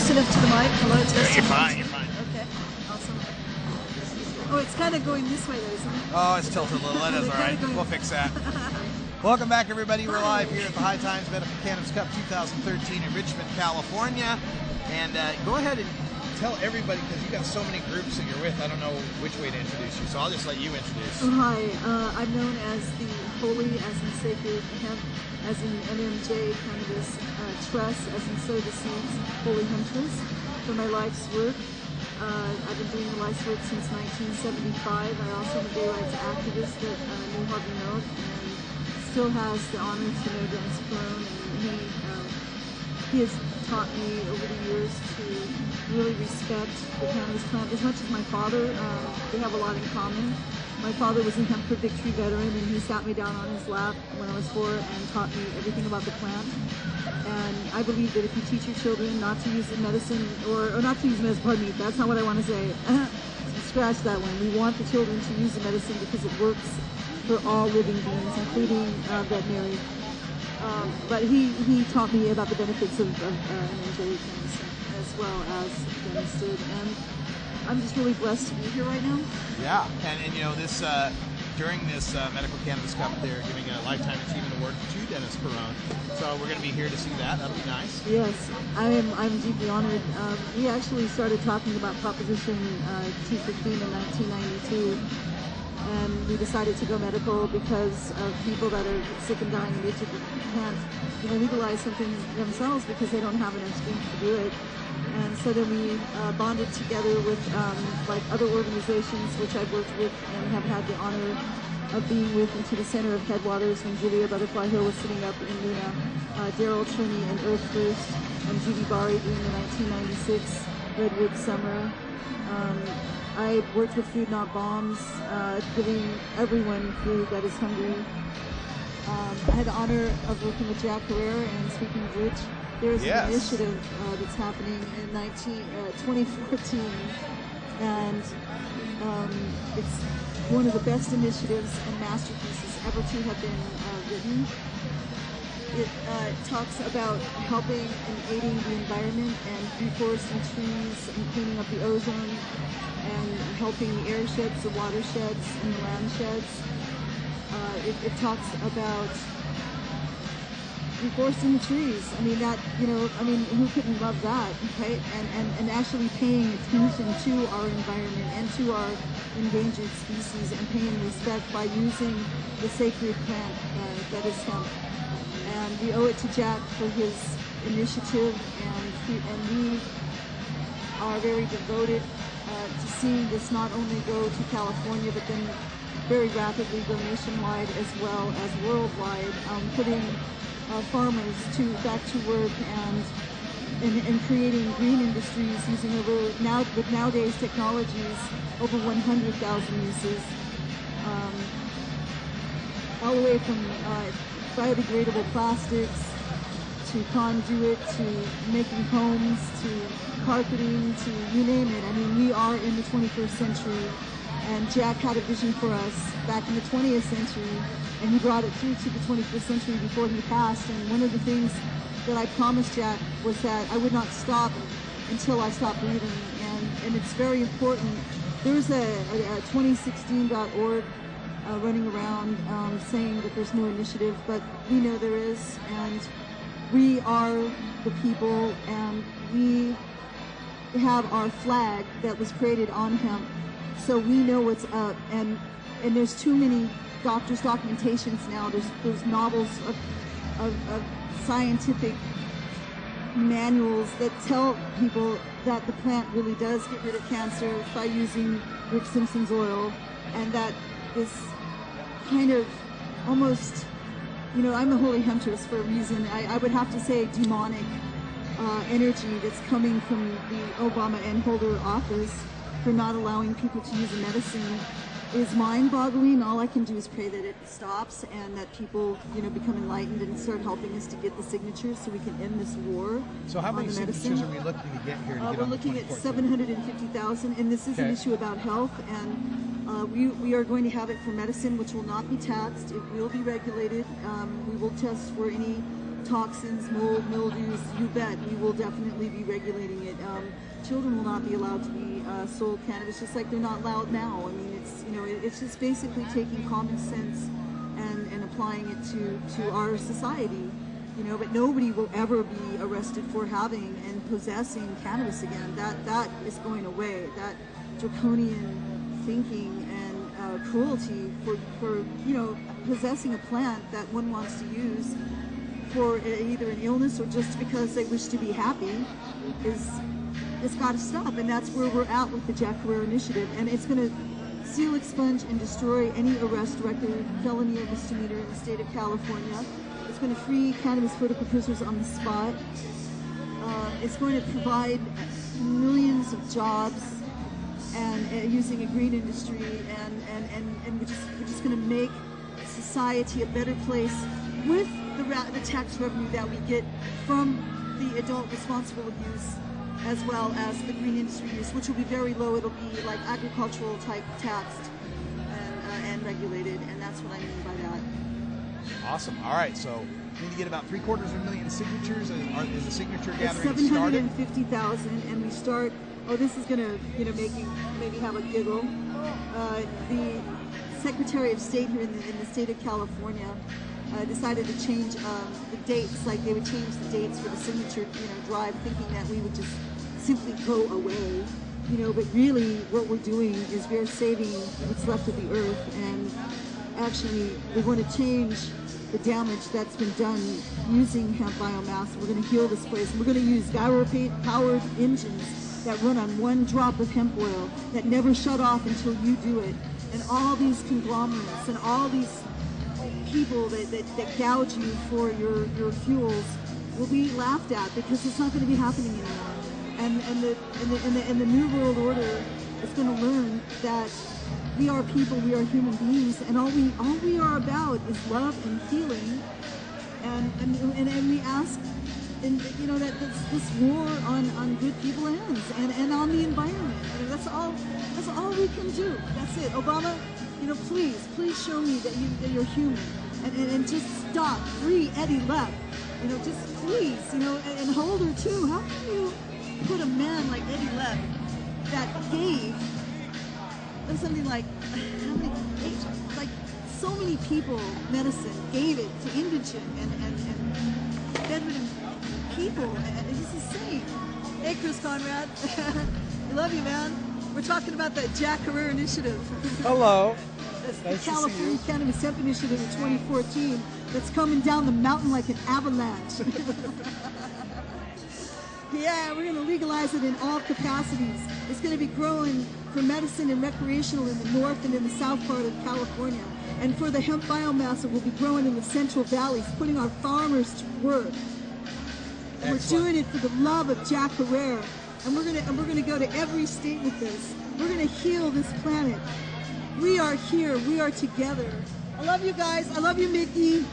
close enough to the mic? Hello, testing. You're fine, you're fine. Okay, awesome. Oh, it's kind of going this way though, isn't it? Oh, it's tilted a little. That is all right. We'll fix that. Welcome back, everybody. We're live here at the High Times MedCanCup 2013 in Richmond, California. And go ahead and tell everybody, because you've got so many groups that you're with, I don't know which way to introduce you, so I'll just let you introduce. Oh, hi. I'm known as the Holy, as in Sacred, Hemp, as in MMJ, Cannabis, Trust, as in Sow the Seeds, Holy Hemptress, for my life's work. I've been doing the life's work since 1975. I also am a gay rights activist at New Harvey Milk, and still has the honor to know Dennis Perone, and he has taught me over the years to really respect the cannabis plant as much as my father. They have a lot in common. My father was a Hemp for Victory veteran, and he sat me down on his lap when I was 4 and taught me everything about the plant. And I believe that if you teach your children not to use the medicine, or not to use medicine, pardon me, that's not what I want to say. Scratch that one. We want the children to use the medicine because it works for all living beings, including veterinary. But he taught me about the benefits of MMJ as well as Dennis did. And I'm just really blessed to be here right now. Yeah, and you know, this during this Medical Cannabis Cup, they're giving a Lifetime Achievement Award to Dennis Perone. So we're going to be here to see that. That'll be nice. Yes, I'm deeply honored. We actually started talking about Proposition 215 in 1992. And we decided to go medical because of people that are sick and dying and can't, legalize something themselves because they don't have enough strength to do it. And so then we bonded together with like other organizations which I've worked with and have had the honor of being with, into the center of Headwaters when Julia Butterfly Hill was sitting up in Luna, Daryl Trini and Earth First, and Judy Bari doing the 1996 Redwood Summer. I worked with Food Not Bombs, giving everyone food that is hungry. I had the honor of working with Jack Herrera, and speaking of which, there's an initiative that's happening in 2014, and it's one of the best initiatives and masterpieces ever to have been written. It talks about helping and aiding the environment and reforesting trees and cleaning up the ozone and helping the air sheds, the watersheds, and the land sheds. It talks about reforesting the trees. I mean, that, who couldn't love that, right? And actually paying attention to our environment and to our endangered species and paying respect by using the sacred plant that is hemp. And we owe it to Jack for his initiative, and we are very devoted to seeing this not only go to California, but then very rapidly go nationwide as well as worldwide, putting farmers back to work and creating green industries using with nowadays technologies, over 100,000 uses, all the way from biodegradable plastics to conduit, to making homes, to carpeting, to you name it. I mean, we are in the 21st century, and Jack had a vision for us back in the 20th century, and he brought it through to the 21st century before he passed. And one of the things that I promised Jack was that I would not stop until I stopped breathing, and it's very important. There's a 2016.org running around saying that there's no initiative, but we know there is, and we are the people, and we have our flag that was created on hemp, so we know what's up. And there's too many doctors' documentations now. There's novels of scientific manuals that tell people that the plant really does get rid of cancer by using Rick Simpson's oil, and that this kind of almost, I'm the Holy Hemptress for a reason. I would have to say demonic energy that's coming from the Obama and Holder office for not allowing people to use the medicine is mind-boggling. All I can do is pray that it stops and that people, become enlightened and start helping us to get the signatures so we can end this war. So how many signatures are we looking to get here? We're looking at 750,000, and this is an issue about health, and we are going to have it for medicine, which will not be taxed. It will be regulated. We will test for any toxins, mold, mildews, you bet we will definitely be regulating it. Children will not be allowed to be sold cannabis, just like they're not allowed now. I mean, it's, you know, it's just basically taking common sense and applying it to our society. You know, but nobody will ever be arrested for having and possessing cannabis again. That is going away. That draconian thinking and cruelty for you know, possessing a plant that one wants to use for either an illness or just because they wish to be happy it's got to stop. And that's where we're at with the Jack Herrera initiative. And it's going to seal, expunge, and destroy any arrest record, felony or misdemeanor in the state of California. It's going to free cannabis political prisoners on the spot. It's going to provide millions of jobs and using a green industry, and we're just going to make society a better place with the tax revenue that we get from the adult responsible use, as well as the green industry use, which will be very low. It'll be like agricultural type taxed and regulated, and that's what I mean by that. Awesome. All right, so we need to get about 750,000 signatures. Is the signature gathering started? 750,000, and we start. Oh, this is gonna, you know, make you maybe have a giggle. The Secretary of State here in the state of California decided to change the dates. Like they would change the dates for the signature, you know, drive, thinking that we would just simply go away. You know, but really, what we're doing is we're saving what's left of the earth, and actually, we're going to change the damage that's been done using hemp biomass. We're going to heal this place. We're going to use gyro-powered engines that run on one drop of hemp oil that never shut off until you do it. And all these conglomerates and all these people that gouge you for your fuels will be laughed at, because it's not going to be happening anymore. And the New World Order is going to learn that we are people, we are human beings, and all we are about is love and healing, and we ask, and you know, that this war on good people ends, and on the environment. And that's all we can do. That's it. Obama, you know, please show me that you're human, and just stop. Free Eddie Lepp. You know, just please, you know, and hold her too. How can you put a man like Eddie Lepp that gave something like like so many people medicine, gave it to indigent and bedridden people? It's insane. Hey, Chris Conrad, I love you, man. We're talking about the Jack Herrera initiative. Hello. That's nice the California Cannabis Hemp Initiative in 2014 that's coming down the mountain like an avalanche. Yeah, we're going to legalize it in all capacities. It's going to be growing for medicine and recreational in the north and in the south part of California. And for the hemp biomass, it will be growing in the Central Valleys, putting our farmers to work. And we're doing it for the love of Jack Herrera. And we're going to go to every state with this. We're going to heal this planet. We are here. We are together. I love you guys. I love you, Mickey.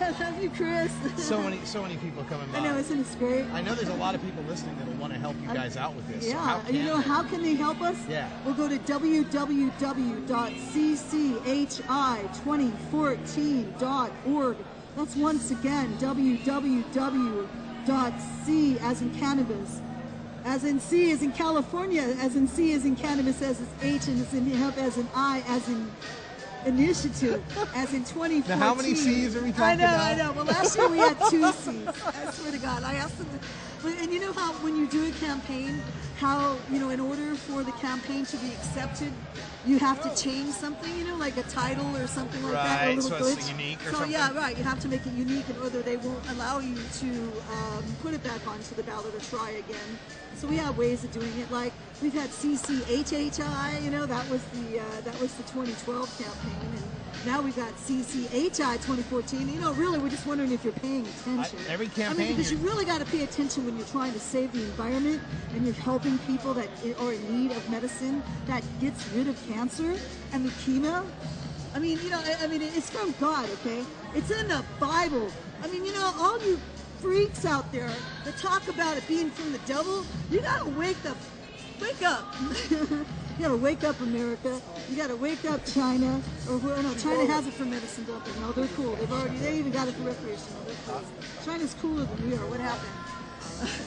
I love you, Chris. So many people coming by. I know, isn't it great? I know there's a lot of people listening that will want to help you guys out with this. Yeah, so you know, how can they help us? Yeah. We'll go to www.cchi2014.org. That's once again www.c as in cannabis, as in C as in California, as in C as in cannabis, as in H, and as in hemp, as in I, as in initiative, as in 2014. Now, how many C's are we talking about? I know. Well, last year we had 2 C's. I swear to God. I asked them to, and you know how when you do a campaign, how, you know, in order for the campaign to be accepted, you have to change something, you know, like a title or something like that, or a little so glitch. It's unique or so something? Yeah, right. You have to make it unique, in order they won't allow you to put it back onto the ballot or try again. So we have ways of doing it. Like we've had CCHHI, you know, that was the 2012 campaign, and now we've got CCHI 2014. You know, really, we're just wondering if you're paying attention. Every campaign, I mean, because you really got to pay attention when you're trying to save the environment and you're helping people that are in need of medicine that gets rid of cancer and leukemia. I mean, you know, I mean, it's from God, okay? It's in the Bible. I mean, you know, all you freaks out there that talk about it being from the devil, you gotta wake up. You gotta wake up, America. You gotta wake up, China. Or no, China has it for medicine, don't they? No, they're cool. They even got it for recreational. They're cool. China's cooler than we are. What happened?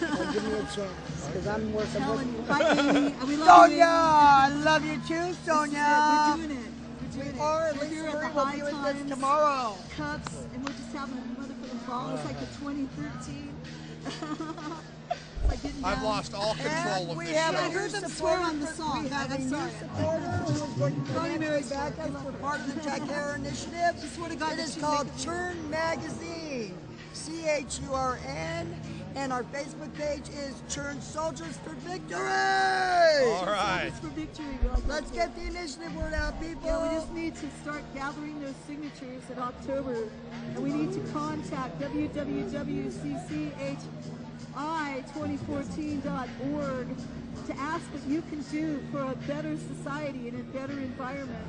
Well, give me a chance, because I'm working with you. Hi, Amy. We love you, Sonia! I love you too, Sonia! We're doing it. We're doing it. Or at We're least here at the we'll High be with Times this tomorrow. Cups, and we're just having a motherfucking ball. It's like the 2013. It's like getting I've down. lost all control And of we this have show. I heard them swear on the song. We have a I'm new sorry. supporter who is going to financially back us for part of the Jack Hare Initiative. I swear to God, It that is should called make it- Churn Magazine, CHURN, and our Facebook page is Churn Soldiers for Victory. All right. It's for victory. We like Let's that. get the initiative word out, people. Yeah, we just need to start gathering those signatures in October, and we need to contact www.cchi2014.org to ask what you can do for a better society and a better environment.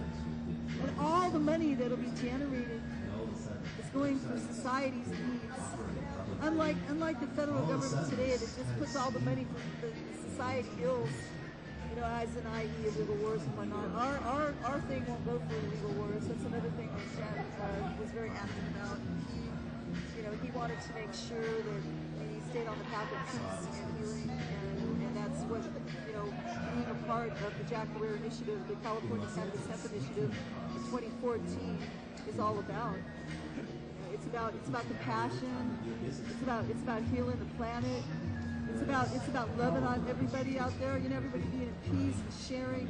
And all the money that'll be generated is going for society's needs. Unlike the federal government today that just puts all the money for the society ills, you know, as an i.e. illegal wars and whatnot. Our thing won't go for illegal wars. That's another thing that Chad was very active about. He wanted to make sure that we stayed on the path of peace and healing, and that's what, being a part of the Jack Herrera Initiative, the California Cannabis Hemp Initiative in 2014 is all about. It's about compassion. It's about healing the planet. It's about loving on everybody out there. Everybody being at peace and sharing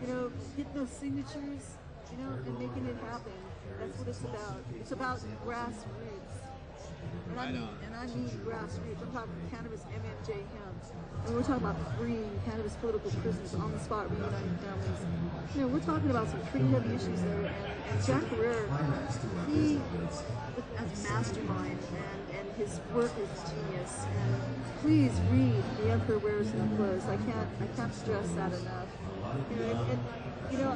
and getting those signatures, and making it happen. That's what it's about. It's about grassroots. And I mean grassroots. I'm talking cannabis MMJ hemp. And we're talking about freeing cannabis political prisoners on the spot, reuniting families. We're talking about some pretty heavy issues there. And Jack Herrera, he, as a mastermind, and his work is genius. And please read The Emperor Wears No Clothes. I can't stress that enough.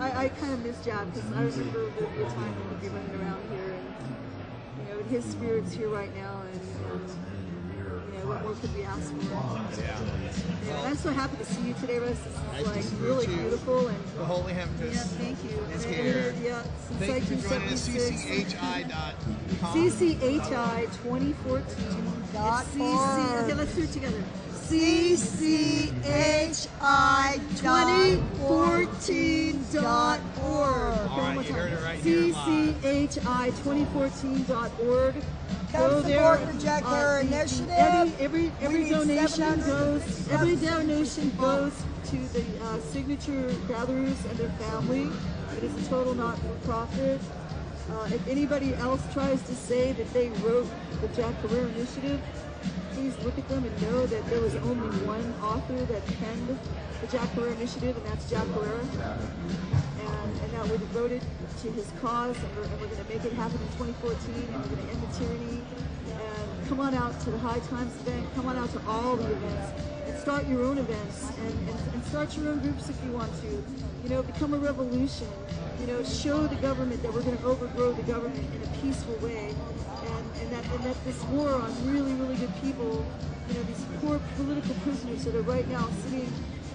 I kind of miss Jack, because I remember there'd be a time when he'd be running around here, and his spirit's here right now, and what more could we ask for? Yeah. I'm so happy to see you today, Russ. This is Nice to really meet you. beautiful, and The Holy Hemptress. yeah, thank you. Is And- here. Yeah, since Thank you for joining us. 1976. CCHI.com. CCHI 2014. It's CC. Okay, let's do it together. CCHI2014.org. All right, you heard it right here live. CCHI2014.org. Come support the Jack Herrera Initiative. Every We need donation goes. 750 Every donation goes to the signature gatherers and their family. It is a total not-for-profit. If anybody else tries to say that they wrote the Jack Herrera Initiative, please look at them and know that there was only one author that penned the Jack Herrera Initiative, and that's Jack Herrera. And that we're devoted to his cause, and we're going to make it happen in 2014, and we're going to end the tyranny. And come on out to the High Times event. Come on out to all the events. And start your own events, and start your own groups if you want to. Become a revolution. Show the government that we're going to overthrow the government in a peaceful way. And that this war on really, really good people, these poor political prisoners that are right now sitting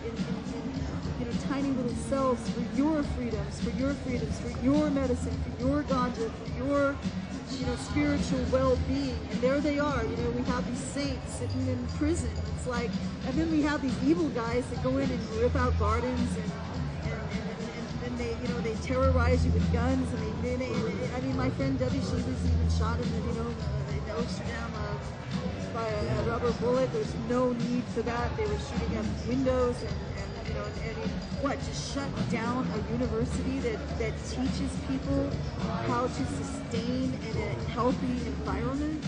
in tiny little cells for your freedoms, for your medicine, for your ganja, for your spiritual well-being. And there they are. We have these saints sitting in prison. It's like, and then we have these evil guys that go in and rip out gardens and they terrorize you with guns, and my friend Debbie, she was even shot in Amsterdam by a rubber bullet. There's no need for that. They were shooting at windows and just shut down a university that teaches people how to sustain in a healthy environment.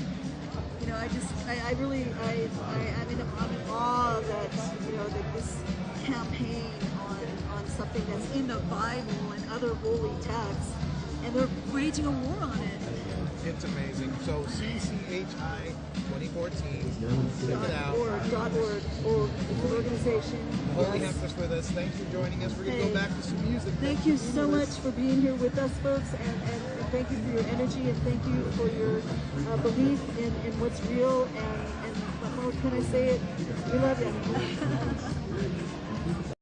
I'm in awe that that this campaign on something that's in the Bible and other holy texts, and they're waging a war on it. It's amazing. So CCHI 2014. Check it out. .org. It's an organization. Holy Hemptress with us. Thanks for joining us. We're going to go back to some music. Thank you so much for being here with us, folks, and thank you for your energy, and thank you for your belief in what's real, and what more can I say it? We love you.